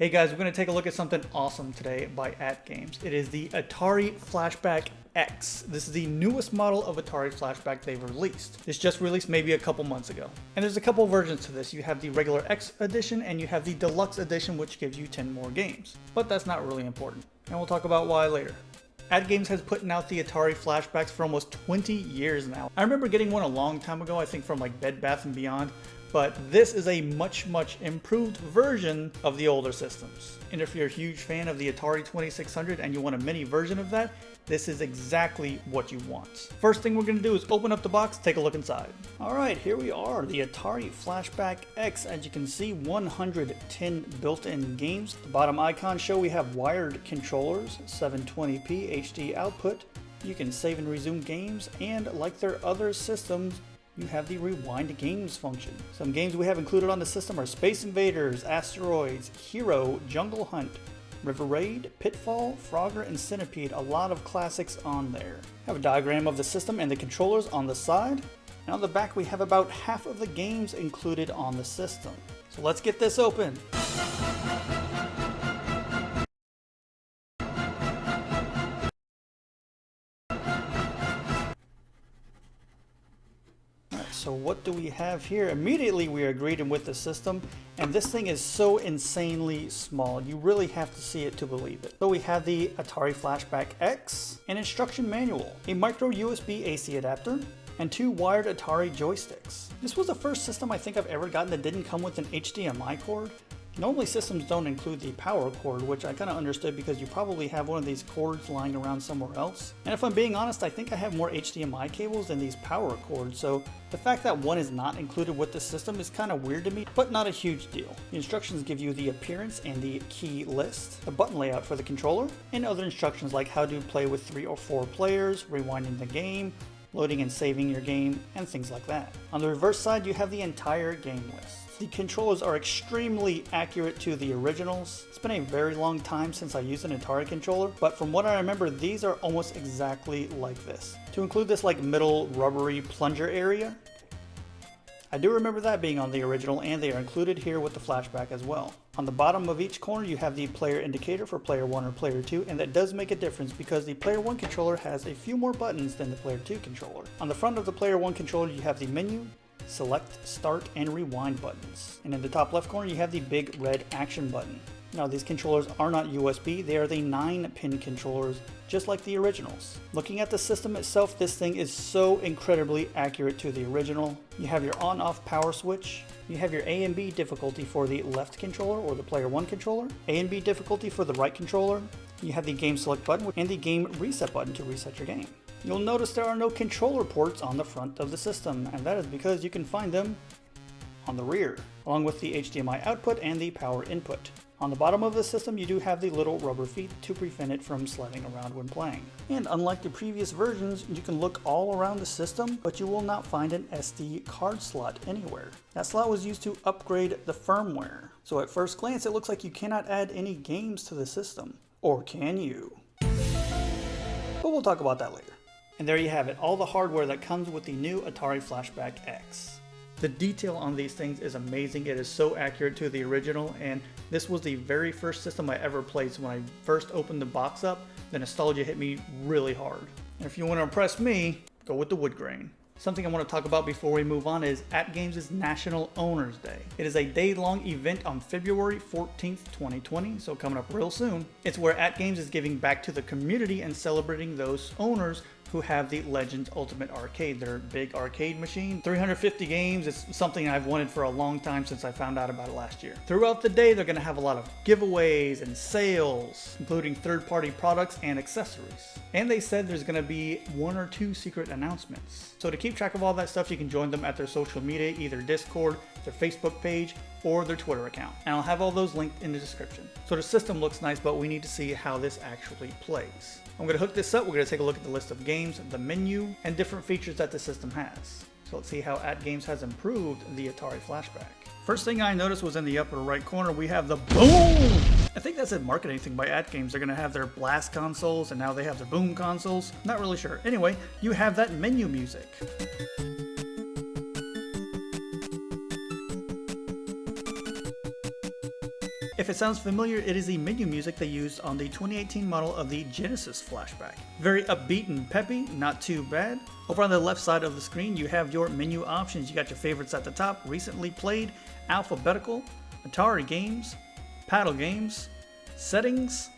Hey guys, we're going to take a look at something awesome today by AtGames. It is the Atari Flashback X. This is the newest model of Atari Flashback they've released. This just released maybe a couple months ago. And there's a couple versions to this. You have the regular X edition and you have the deluxe edition, which gives you 10 more games. But that's not really important. And we'll talk about why later. AtGames has put out the Atari Flashbacks for almost 20 years now. I remember getting one a long time ago, I think from like Bed Bath & Beyond. But this is a much improved version of the older systems. And if you're a huge fan of the Atari 2600 and you want a mini version of that, this is exactly what you want. First thing we're going to do is open up the box, take a look inside. Alright, here we are, the Atari Flashback X. As you can see, 110 built-in games. The bottom icons show we have wired controllers, 720p HD output. You can save and resume games, and like their other systems, you have the rewind games function. Some games we have included on the system are Space Invaders, Asteroids, Hero, Jungle Hunt, River Raid, Pitfall, Frogger, and Centipede. A lot of classics on there. I have a diagram of the system and the controllers on the side. And on the back we have about half of the games included on the system. So let's get this open. So what do we have here? Immediately we are greeted with the system, and this thing is so insanely small. You really have to see it to believe it. So we have the Atari Flashback X, an instruction manual, a micro USB AC adapter, and 2 wired Atari joysticks. This was the first system I think I've ever gotten that didn't come with an HDMI cord. Normally systems don't include the power cord, which I kind of understood because you probably have one of these cords lying around somewhere else. And if I'm being honest, I think I have more HDMI cables than these power cords, so the fact that one is not included with the system is kind of weird to me, but not a huge deal. The instructions give you the appearance and the key list, the button layout for the controller, and other instructions like how to play with 3 or 4 players, rewinding the game, loading and saving your game, and things like that. On the reverse side, you have the entire game list. The controllers are extremely accurate to the originals. It's been a very long time since I used an Atari controller, but from what I remember, these are almost exactly like this. To include this like middle rubbery plunger area, I do remember that being on the original, and they are included here with the flashback as well. On the bottom of each corner you have the player indicator for player 1 or player 2, and that does make a difference because the player 1 controller has a few more buttons than the player 2 controller. On the front of the player 1 controller you have the menu, select, start, and rewind buttons. And in the top left corner you have the big red action button. Now these controllers are not USB, they are the 9-pin controllers, just like the originals. Looking at the system itself, this thing is so incredibly accurate to the original. You have your on-off power switch, you have your A and B difficulty for the left controller or the player 1 controller, A and B difficulty for the right controller, you have the game select button and the game reset button to reset your game. You'll notice there are no controller ports on the front of the system, and that is because you can find them on the rear, along with the HDMI output and the power input. On the bottom of the system you do have the little rubber feet to prevent it from sliding around when playing. And unlike the previous versions, you can look all around the system, but you will not find an SD card slot anywhere. That slot was used to upgrade the firmware. So at first glance it looks like you cannot add any games to the system. Or can you? But we'll talk about that later. And there you have it, all the hardware that comes with the new Atari Flashback X. The detail on these things is amazing. It is so accurate to the original, and this was the very first system I ever played, so when I first opened the box up, the nostalgia hit me really hard. And if you want to impress me, go with the wood grain. Something I want to talk about before we move on is AtGames' National Owners Day. It is a day-long event on February 14th, 2020, so coming up real soon. It's where AtGames is giving back to the community and celebrating those owners who have the Legends Ultimate Arcade, their big arcade machine. 350 games, it's something I've wanted for a long time since I found out about it last year. Throughout the day, they're gonna have a lot of giveaways and sales, including third-party products and accessories. And they said there's gonna be 1 or 2 secret announcements. So to keep track of all that stuff, you can join them at their social media, either Discord, their Facebook page, or their Twitter account. And I'll have all those linked in the description. So the system looks nice, but we need to see how this actually plays. I'm going to hook this up, we're going to take a look at the list of games, the menu, and different features that the system has. So let's see how AtGames has improved the Atari Flashback. First thing I noticed was in the upper right corner, we have the boom! I think that's a marketing thing by AtGames. They're going to have their blast consoles, and now they have their boom consoles. Not really sure. Anyway, you have that menu music. If it sounds familiar, it is the menu music they used on the 2018 model of the Genesis Flashback. Very upbeat and peppy, not too bad. Over on the left side of the screen, you have your menu options. You got your favorites at the top, recently played, alphabetical, Atari games, paddle games, settings,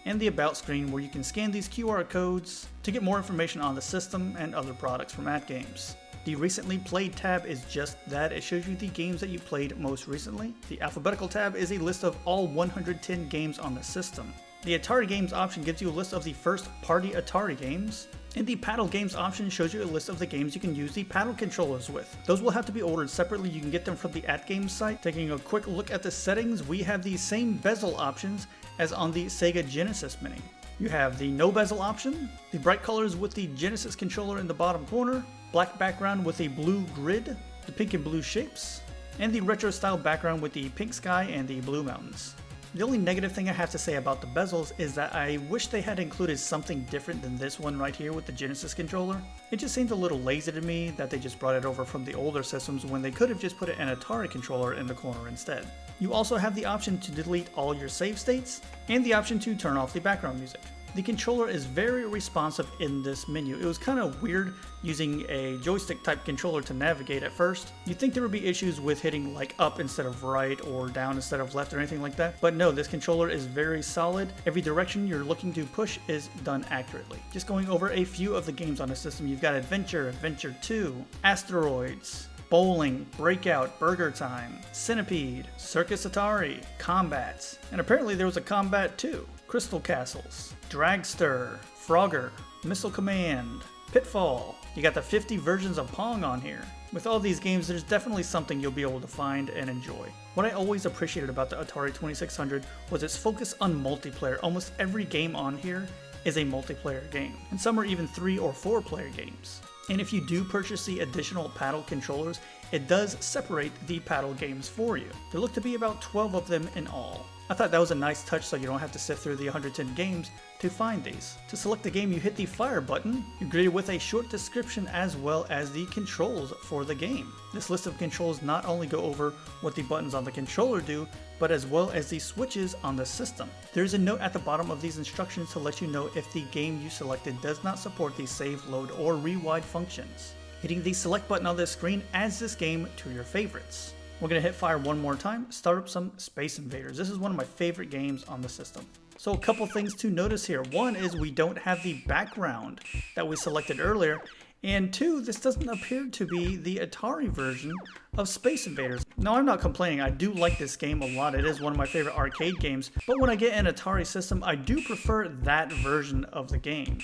and the about screen where you can scan these QR codes to get more information on the system and other products from AtGames. The recently played tab is just that. It shows you the games that you played most recently. The alphabetical tab is a list of all 110 games on the system. The Atari games option gives you a list of the first party Atari games. And the paddle games option shows you a list of the games you can use the paddle controllers with. Those will have to be ordered separately. You can get them from the AtGames site. Taking a quick look at the settings, we have the same bezel options as on the Sega Genesis Mini. You have the no bezel option, the bright colors with the Genesis controller in the bottom corner, black background with a blue grid, the pink and blue shapes, and the retro style background with the pink sky and the blue mountains. The only negative thing I have to say about the bezels is that I wish they had included something different than this one right here with the Genesis controller. It just seemed a little lazy to me that they just brought it over from the older systems when they could have just put an Atari controller in the corner instead. You also have the option to delete all your save states and the option to turn off the background music. The controller is very responsive in this menu. It was kind of weird using a joystick type controller to navigate at first. You'd think there would be issues with hitting like up instead of right or down instead of left or anything like that, but no, this controller is very solid. Every direction you're looking to push is done accurately. Just going over a few of the games on the system, you've got Adventure, Adventure 2, Asteroids, Bowling, Breakout, Burger Time, Centipede, Circus Atari, Combats, and apparently there was a Combat 2, Crystal Castles, Dragster, Frogger, Missile Command, Pitfall. You got the 50 versions of Pong on here. With all these games, there's definitely something you'll be able to find and enjoy. What I always appreciated about the Atari 2600 was its focus on multiplayer. Almost every game on here is a multiplayer game, and some are even 3 or 4 player games. And if you do purchase the additional paddle controllers, it does separate the paddle games for you. There look to be about 12 of them in all. I thought that was a nice touch so you don't have to sift through the 110 games to find these. To select the game, you hit the fire button. You're greeted with a short description as well as the controls for the game. This list of controls not only go over what the buttons on the controller do, but as well as the switches on the system. There's a note at the bottom of these instructions to let you know if the game you selected does not support the save, load, or rewind functions. Hitting the select button on this screen adds this game to your favorites. We're going to hit fire one more time, start up some Space Invaders. This is one of my favorite games on the system. So a couple things to notice here. One is we don't have the background that we selected earlier. And 2, this doesn't appear to be the Atari version of Space Invaders. Now, I'm not complaining. I do like this game a lot. It is one of my favorite arcade games. But when I get an Atari system, I do prefer that version of the game.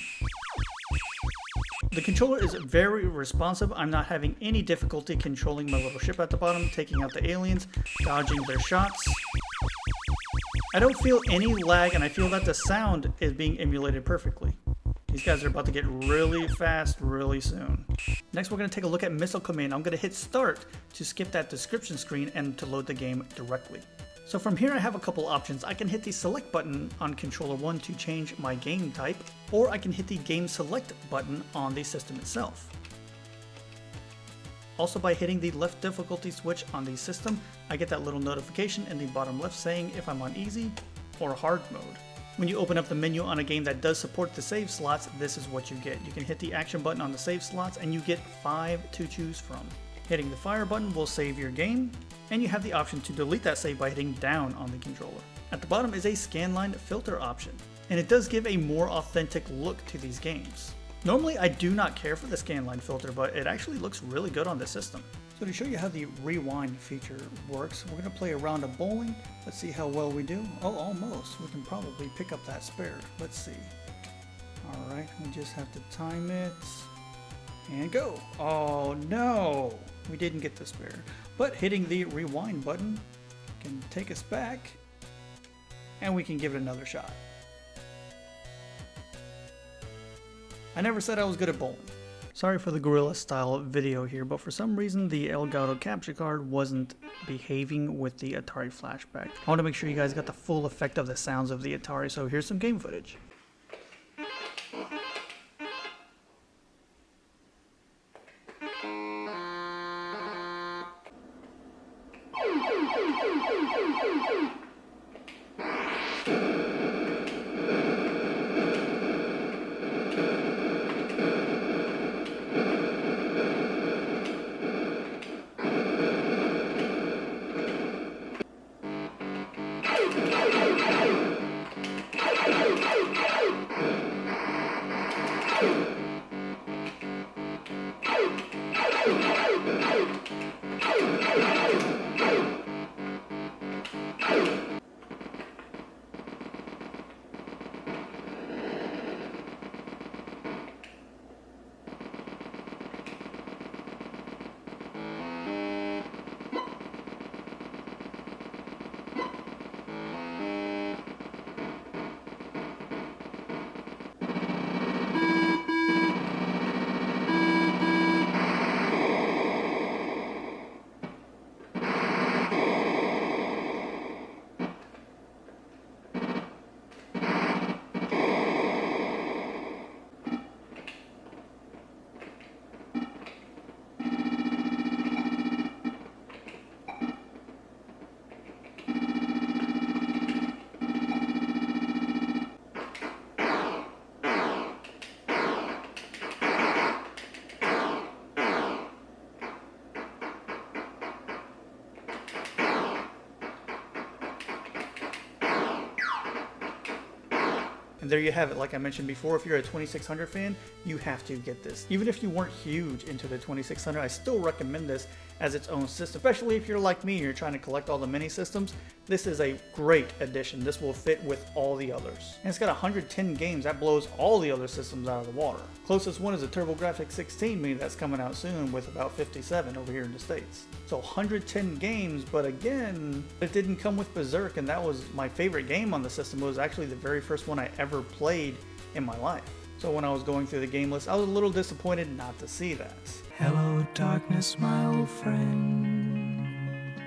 The controller is very responsive. I'm not having any difficulty controlling my little ship at the bottom, taking out the aliens, dodging their shots. I don't feel any lag, and I feel that the sound is being emulated perfectly. These guys are about to get really fast really soon. Next, we're going to take a look at Missile Command. I'm going to hit start to skip that description screen and to load the game directly. So from here I have a couple options. I can hit the select button on controller 1 to change my game type, or I can hit the game select button on the system itself. Also, by hitting the left difficulty switch on the system, I get that little notification in the bottom left saying if I'm on easy or hard mode. When you open up the menu on a game that does support the save slots, this is what you get. You can hit the action button on the save slots and you get 5 to choose from. Hitting the fire button will save your game, and you have the option to delete that save by hitting down on the controller. At the bottom is a scanline filter option, and it does give a more authentic look to these games. Normally I do not care for the scanline filter, but it actually looks really good on the system. So to show you how the rewind feature works, we're going to play a round of bowling. Let's see how well we do. Oh, almost. We can probably pick up that spare. Let's see. Alright, we just have to time it. And go. Oh no! We didn't get the spare. But hitting the rewind button can take us back, and we can give it another shot. I never said I was good at bowling. Sorry for the gorilla style video here, but for some reason the Elgato capture card wasn't behaving with the Atari Flashback. I want to make sure you guys got the full effect of the sounds of the Atari, so here's some game footage. And there you have it. Like I mentioned before, if you're a 2600 fan, you have to get this. Even if you weren't huge into the 2600, I still recommend this as its own system, especially if you're like me and you're trying to collect all the mini systems. This is a great addition. This will fit with all the others. And it's got 110 games. That blows all the other systems out of the water. Closest one is a TurboGrafx 16 mini that's coming out soon with about 57 over here in the States. So 110 games, but again, it didn't come with Berserk, and that was my favorite game on the system. It was actually the very first one I ever played in my life. So when I was going through the game list, I was a little disappointed not to see that. Hello darkness, my old friend.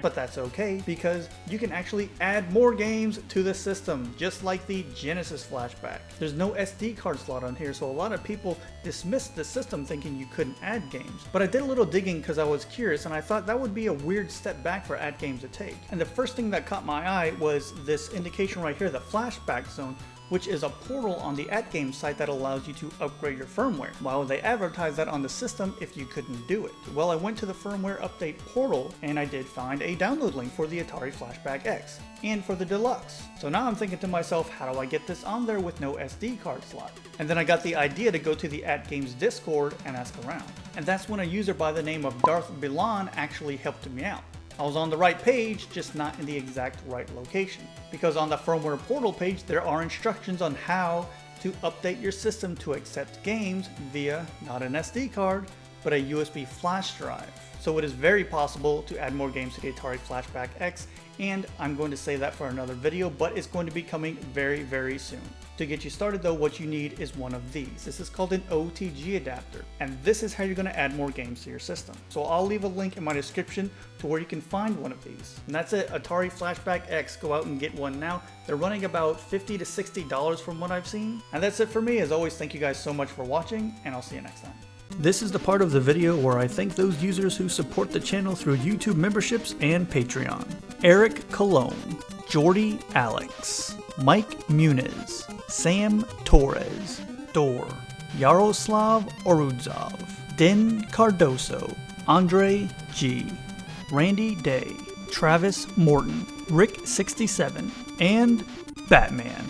But that's okay, because you can actually add more games to the system, just like the Genesis Flashback. There's no SD card slot on here, so a lot of people dismissed the system thinking you couldn't add games. But I did a little digging because I was curious, and I thought that would be a weird step back for AtGames to take. And the first thing that caught my eye was this indication right here, the Flashback Zone, which is a portal on the AtGames site that allows you to upgrade your firmware. Why would they advertise that on the system if you couldn't do it? Well, I went to the firmware update portal and I did find a download link for the Atari Flashback X and for the Deluxe. So now I'm thinking to myself, how do I get this on there with no SD card slot? And then I got the idea to go to the AtGames Discord and ask around. And that's when a user by the name of Darth Bilan actually helped me out. I was on the right page, just not in the exact right location. Because on the firmware portal page, there are instructions on how to update your system to accept games via not an SD card, but a USB flash drive. So it is very possible to add more games to the Atari Flashback X, and I'm going to save that for another video, but it's going to be coming very, very soon. To get you started though, what you need is one of these. This is called an OTG adapter, and this is how you're going to add more games to your system. So I'll leave a link in my description to where you can find one of these. And that's it, Atari Flashback X. Go out and get one now. They're running about $50 to $60 from what I've seen. And that's it for me. As always, thank you guys so much for watching, and I'll see you next time. This is the part of the video where I thank those users who support the channel through YouTube memberships and Patreon. Eric Cologne, Jordy Alex, Mike Muniz, Sam Torres, Dor, Yaroslav Orudzov, Den Cardoso, Andre G, Randy Day, Travis Morton, Rick67, and Batman.